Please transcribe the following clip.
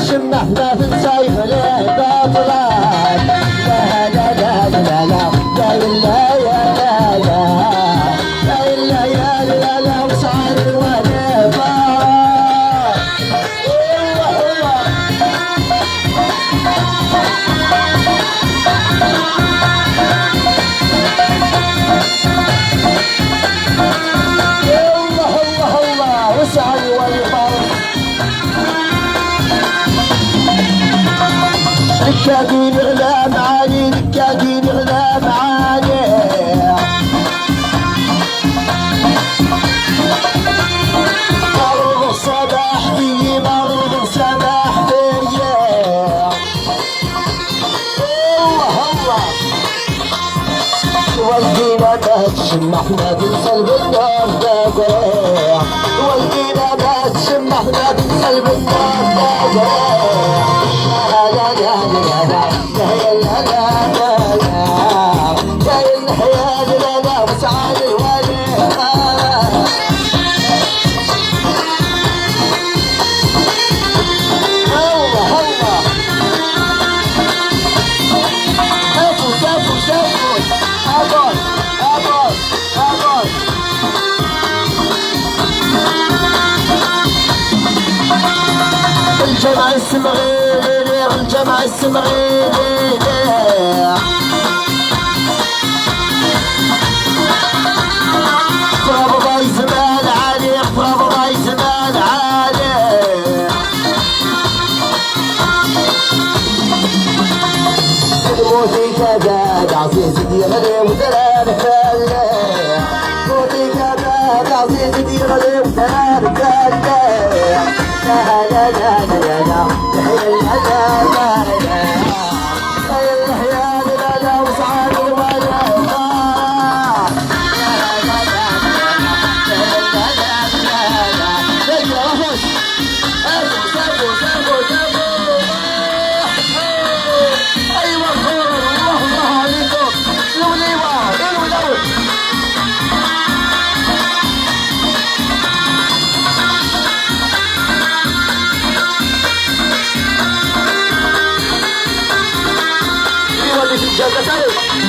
شمحنا في السيف لعبة طلعت لا لا لا لا لا لا لا لا لا لا لا لا وصار الوليفة الله الله وسع الوليفة دكاكين غلام عالي دكاكين غلام عالي مرض الصباح فيي مرض الصباح فيي الله والدينا تشمحنا بنسلب النار داقع والدينا تشمحنا بنسلب النار داقع الجمع السمغيلي الجمع السمغيلي فرابو باي زمان عالي فرابو باي زمان عالي موتي كذاب عزيز ديالي ودرار فالي موتي كذاب عزيز ديالي ودرار فالي لا لا لا لا لا جاء